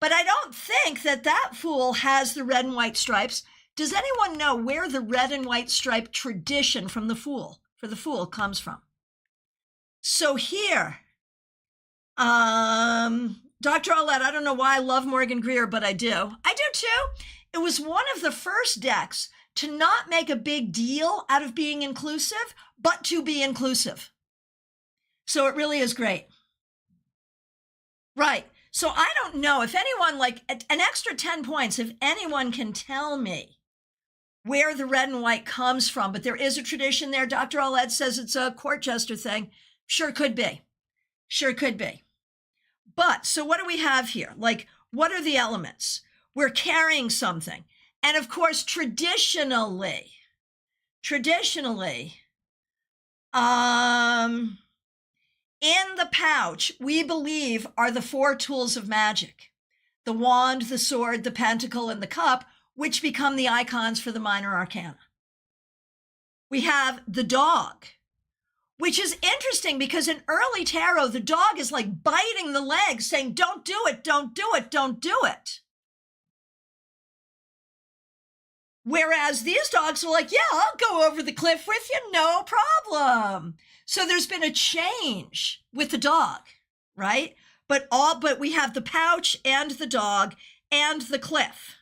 A: But I don't think that fool has the red and white stripes. Does anyone know where the red and white stripe tradition for the fool comes from? So here, Dr. Aulette, I don't know why I love Morgan Greer, but I do. I do too. It was one of the first decks to not make a big deal out of being inclusive, but to be inclusive. So it really is great. Right. So I don't know if anyone, like an extra 10 points, if anyone can tell me where the red and white comes from, but there is a tradition there. Dr. Aulette says it's a court jester thing. Sure could be. But so what do we have here? Like, what are the elements? We're carrying something. And of course, traditionally, in the pouch, we believe are the 4 tools of magic: the wand, the sword, the pentacle, and the cup, which become the icons for the minor arcana. We have the dog, which is interesting because in early tarot, the dog is like biting the leg, saying, don't do it, don't do it, don't do it. Whereas these dogs are like, yeah, I'll go over the cliff with you, no problem. So there's been a change with the dog, right? But we have the pouch and the dog and the cliff.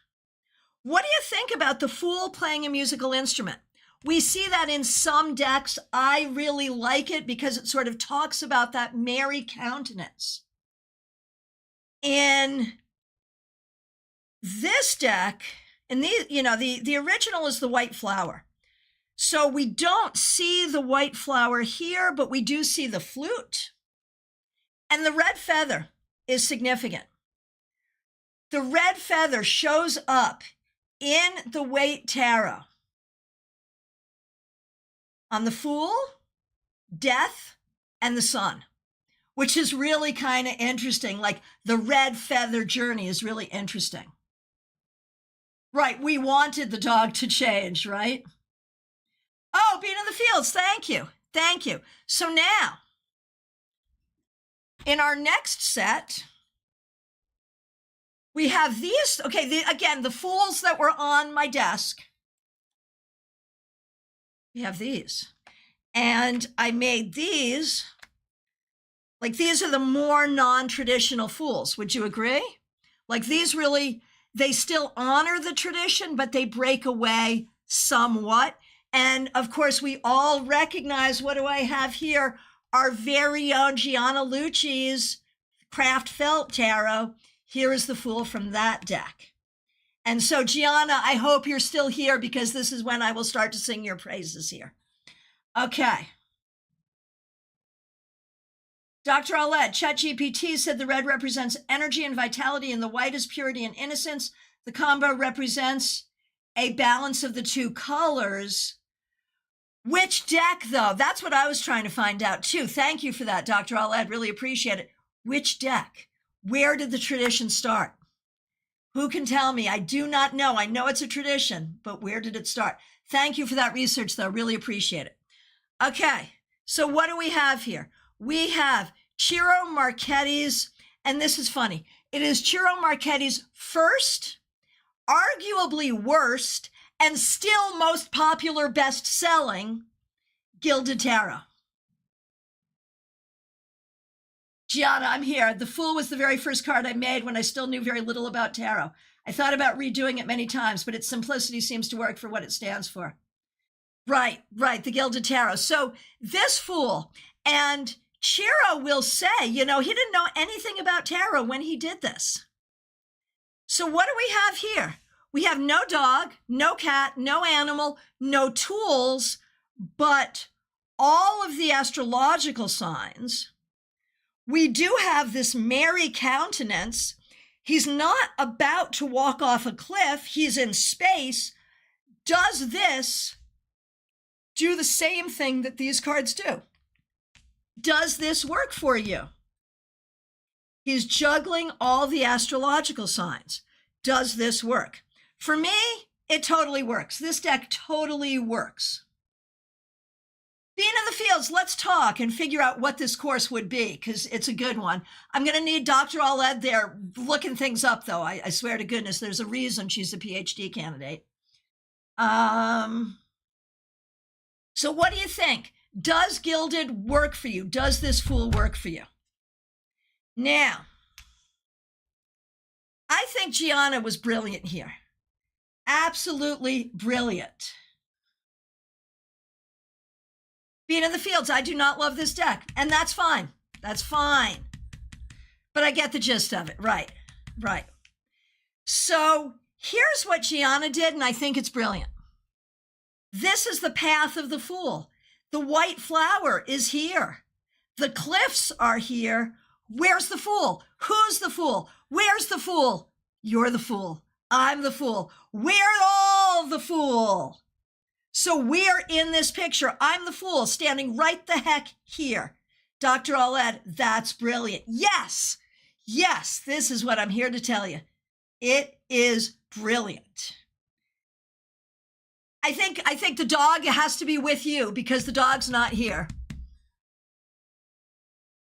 A: What do you think about the fool playing a musical instrument? We see that in some decks. I really like it because it sort of talks about that merry countenance. In this deck, and the original is the white flower. So we don't see the white flower here, but we do see the flute. And the red feather is significant. The red feather shows up in the weight tarot on the Fool, Death, and the Sun, which is really kind of interesting. Like the red feather journey is really interesting. Right, we wanted the dog to change, right? Oh, being in the fields, thank you. So now, in our next set, we have these, again, the fools that were on my desk. We have these. And I made these, like these are the more non-traditional fools. Would you agree? Like these really, they still honor the tradition, but they break away somewhat. And of course, we all recognize, what do I have here? Our very own Gianna Lucci's Craft Felt Tarot. Here is the Fool from that deck. And so, Gianna, I hope you're still here because this is when I will start to sing your praises here. Okay. Dr. Aulette, ChatGPT said the red represents energy and vitality and the white is purity and innocence. The combo represents a balance of the two colors. Which deck, though? That's what I was trying to find out, too. Thank you for that, Dr. Aulette. Really appreciate it. Which deck? Where did the tradition start? Who can tell me? I do not know. I know it's a tradition, but where did it start? Thank you for that research, though. Really appreciate it. Okay, so what do we have here? We have Ciro Marchetti's, and this is funny. It is Ciro Marchetti's first, arguably worst, and still most popular best-selling Gilded Tarot. Gianna, I'm here. The Fool was the very first card I made when I still knew very little about tarot. I thought about redoing it many times, but its simplicity seems to work for what it stands for. Right, the Gilded Tarot. So this Fool, and Ciro will say, you know, he didn't know anything about tarot when he did this. So what do we have here? We have no dog, no cat, no animal, no tools, but all of the astrological signs. We do have this merry countenance. He's not about to walk off a cliff. He's in space. Does this do the same thing that these cards do? Does this work for you? He's juggling all the astrological signs. Does this work? For me, it totally works. This deck totally works. Being in the fields, let's talk and figure out what this course would be, because it's a good one. I'm going to need Dr. Aled there looking things up, though. I swear to goodness, there's a reason she's a PhD candidate. So what do you think? Does Gilded work for you? Does this Fool work for you? Now, I think Gianna was brilliant here. Absolutely brilliant. Being in the fields, I do not love this deck, and that's fine. That's fine. But I get the gist of it. Right. So here's what Gianna did, and I think it's brilliant. This is the path of the Fool. The white flower is here. The cliffs are here. Where's the Fool? Who's the Fool? Where's the Fool? You're the Fool. I'm the Fool. We're all the Fool. So we're in this picture. I'm the Fool standing right the heck here. Dr. Aled, that's brilliant. Yes, this is what I'm here to tell you. It is brilliant. I think the dog has to be with you because the dog's not here.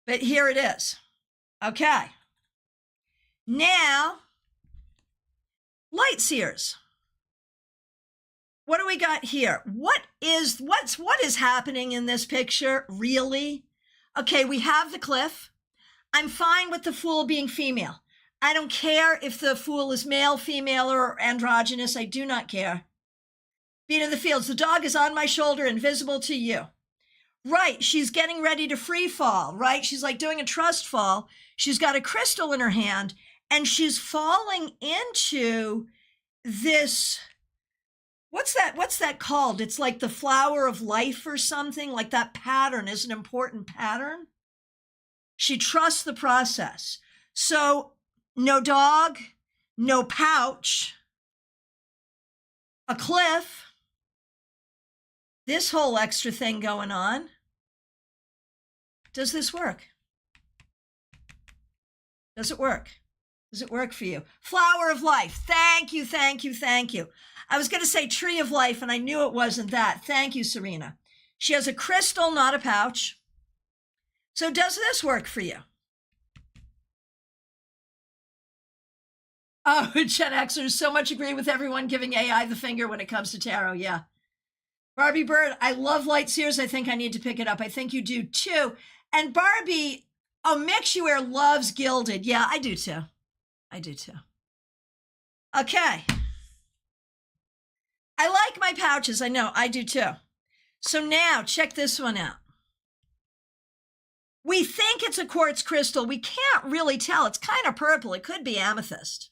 A: But here it is. Okay. Now, light seers. What do we got here? What is happening in this picture, really? Okay, we have the cliff. I'm fine with the Fool being female. I don't care if the Fool is male, female, or androgynous. I do not care. Being in the fields, the dog is on my shoulder, invisible to you. Right, she's getting ready to free fall, right? She's like doing a trust fall. She's got a crystal in her hand, and she's falling into this... What's that called? It's like the flower of life or something. Like that pattern is an important pattern. She trusts the process. So no dog, no pouch, a cliff, this whole extra thing going on. Does this work? Does it work? Does it work for you? Flower of life. Thank you. I was going to say tree of life, and I knew it wasn't that. Thank you, Serena. She has a crystal, not a pouch. So does this work for you? Oh, Gen Xers so much agree with everyone giving AI the finger when it comes to tarot. Yeah. Barbie Bird, I love light seers. I think I need to pick it up. I think you do too. And Barbie, Mixuare loves Gilded. Yeah, I do too. Okay. I like my pouches. I know, I do too. So now, check this one out. We think it's a quartz crystal. We can't really tell. It's kind of purple. It could be amethyst.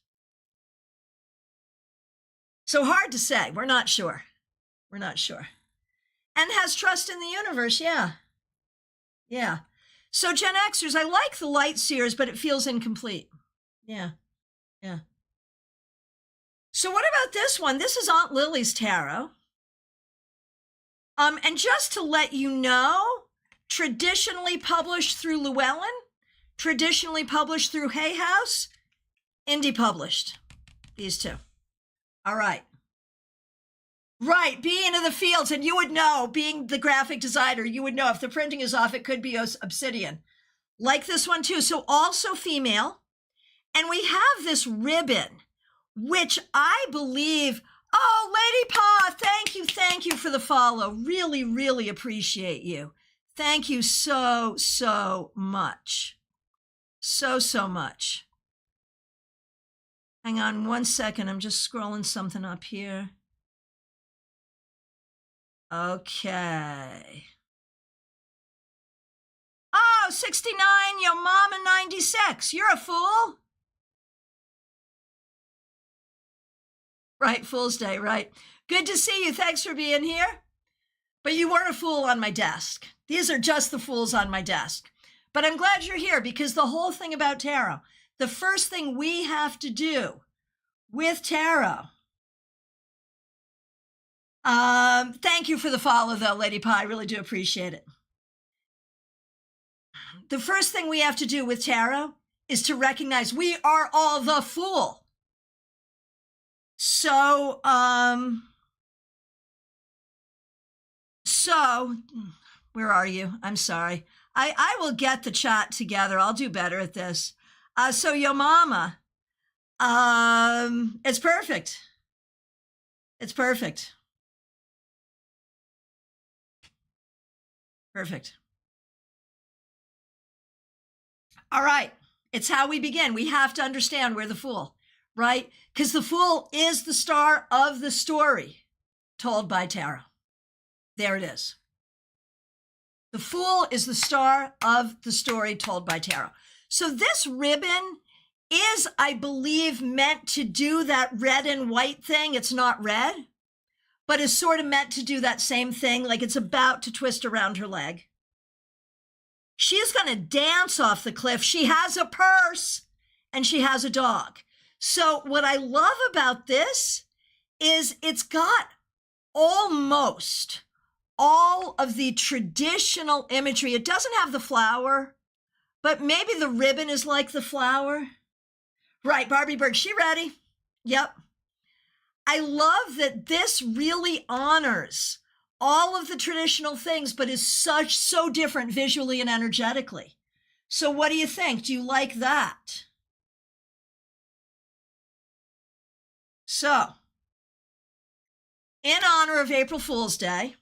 A: So hard to say. We're not sure. And has trust in the universe, yeah. So Gen Xers, I like the light seers, but it feels incomplete. Yeah. So what about this one? This is Aunt Lily's tarot. And just to let you know, traditionally published through Llewellyn, traditionally published through Hay House, indie published. These two. All right. Right, being in the fields, and you would know, being the graphic designer, you would know if the printing is off, it could be obsidian. Like this one too, so also female. And we have this ribbon, which I believe, oh, Lady Pa, thank you for the follow. Really, really appreciate you. Thank you so, so much. So, so much. Hang on one second, I'm just scrolling something up here. Okay. Oh, 69, yo mama 96. You're a fool. Right, Fool's Day, right. Good to see you. Thanks for being here. But you weren't a fool on my desk. These are just the fools on my desk. But I'm glad you're here because the whole thing about tarot, the first thing we have to do with tarot. Thank you for the follow, though, Lady Pie. I really do appreciate it. The first thing we have to do with tarot is to recognize we are all the fool. So, where are you? I'm sorry. I will get the chat together. I'll do better at this. So, yo mama, it's perfect. It's perfect. Perfect. All right. It's how we begin. We have to understand we're the fool, right? Because the fool is the star of the story told by tarot. There it is. The fool is the star of the story told by tarot. So this ribbon is, I believe, meant to do that red and white thing. It's not red, but is sort of meant to do that same thing, like it's about to twist around her leg. She's going to dance off the cliff. She has a purse and she has a dog. So what I love about this is it's got almost all of the traditional imagery. It doesn't have the flower, but maybe the ribbon is like the flower. Right, Barbie Bird, she ready? Yep. I love that this really honors all of the traditional things, but is so different visually and energetically. So what do you think? Do you like that? So, in honor of April Fool's Day,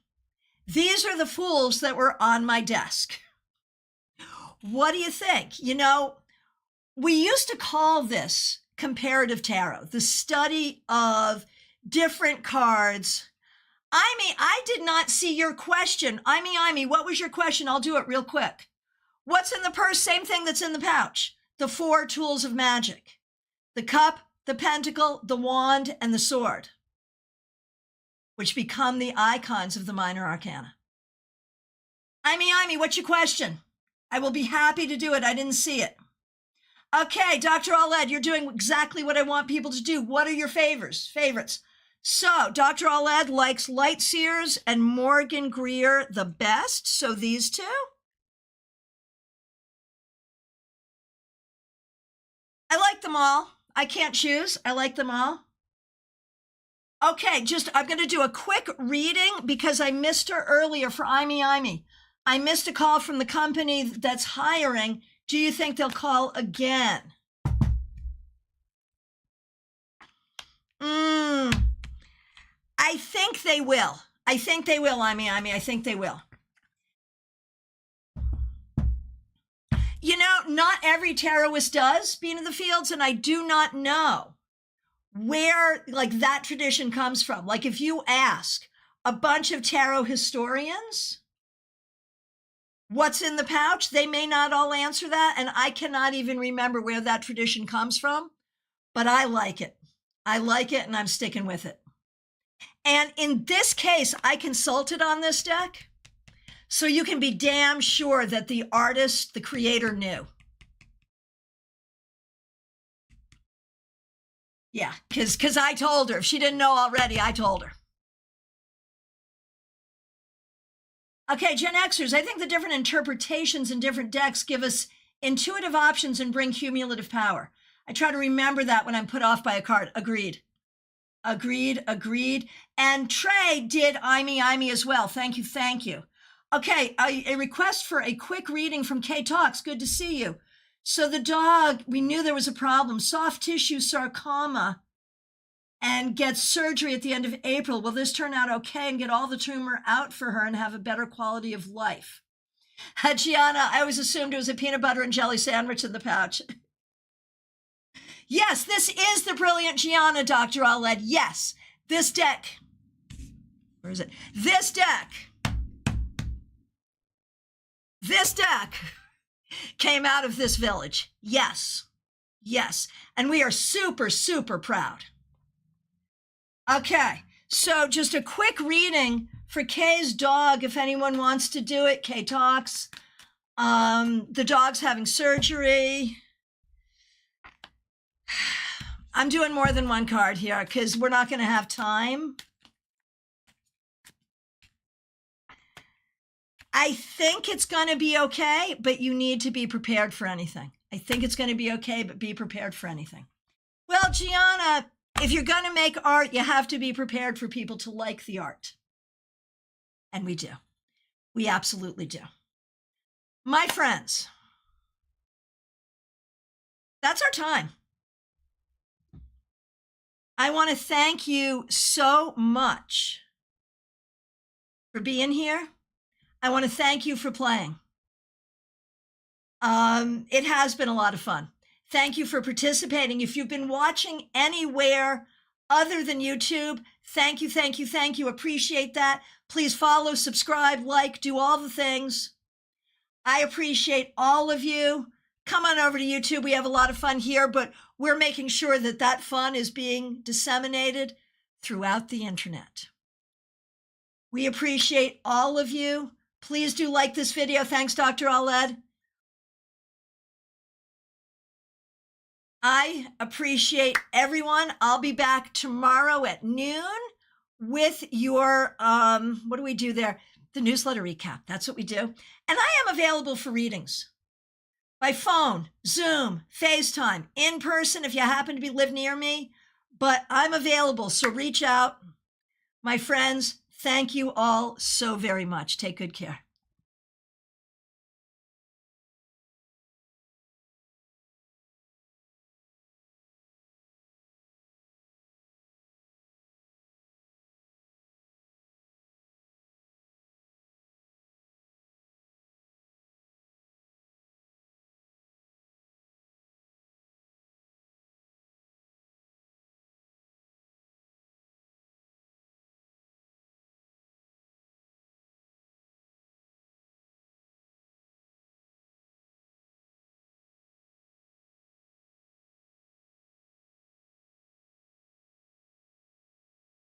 A: these are the fools that were on my desk. What do you think? You know, we used to call this comparative tarot, the study of different cards. Imi, I did not see your question. Imi, what was your question? I'll do it real quick. What's in the purse? Same thing that's in the pouch. The 4 tools of magic. The cup, the pentacle, the wand, and the sword, which become the icons of the minor arcana. Imi, what's your question? I will be happy to do it. I didn't see it. Okay, Dr. Aled, you're doing exactly what I want people to do. What are your favorites? So, Dr. Aled likes Light Seers and Morgan Greer the best. So these two. I like them all. I can't choose. I like them all. Okay, I'm going to do a quick reading because I missed her earlier for Imi. I missed a call from the company that's hiring. Do you think they'll call again? I think they will. I think they will, Imi. I think they will. You know, not every tarotist does Being in the Fields, and I do not know where like that tradition comes from. Like if you ask a bunch of tarot historians what's in the pouch, they may not all answer that, and I cannot even remember where that tradition comes from, but I like it. I like it, and I'm sticking with it. And in this case, I consulted on this deck, so you can be damn sure that the artist, the creator, knew. Yeah, because I told her. If she didn't know already, I told her. Okay, Gen Xers, I think the different interpretations in different decks give us Intuitive options and bring cumulative power. I try to remember that when I'm put off by a card. Agreed. And Trey did I me as well. Thank you. Okay, a request for a quick reading from K Talks. Good to see you. So the dog, we knew there was a problem. Soft tissue sarcoma, and gets surgery at the end of April. Will this turn out okay and get all the tumor out for her and have a better quality of life? Gianna, I always assumed it was a peanut butter and jelly sandwich in the pouch. Yes, this is the brilliant Gianna, Dr. Aled. Yes, this deck. Where is it? This deck came out of this village. Yes. And we are super, super proud. Okay, so just a quick reading for Kay's dog, if anyone wants to do it. Kay Talks. The dog's having surgery. I'm doing more than one card here because we're not going to have time. I think it's going to be okay, but you need to be prepared for anything. I think it's going to be okay, but be prepared for anything. Well, Gianna, if you're going to make art, you have to be prepared for people to like the art. And we do. We absolutely do. My friends, that's our time. I want to thank you so much for being here. I want to thank you for playing. It has been a lot of fun. Thank you for participating. If you've been watching anywhere other than YouTube, thank you. Appreciate that. Please follow, subscribe, like, do all the things. I appreciate all of you. Come on over to YouTube. We have a lot of fun here, but we're making sure that that fun is being disseminated throughout the internet. We appreciate all of you. Please do like this video. Thanks, Dr. Aled. I appreciate everyone. I'll be back tomorrow at noon with your, what do we do there? The newsletter recap. That's what we do. And I am available for readings by phone, Zoom, FaceTime, in person if you happen to live near me, but I'm available. So reach out. My friends, thank you all so very much. Take good care.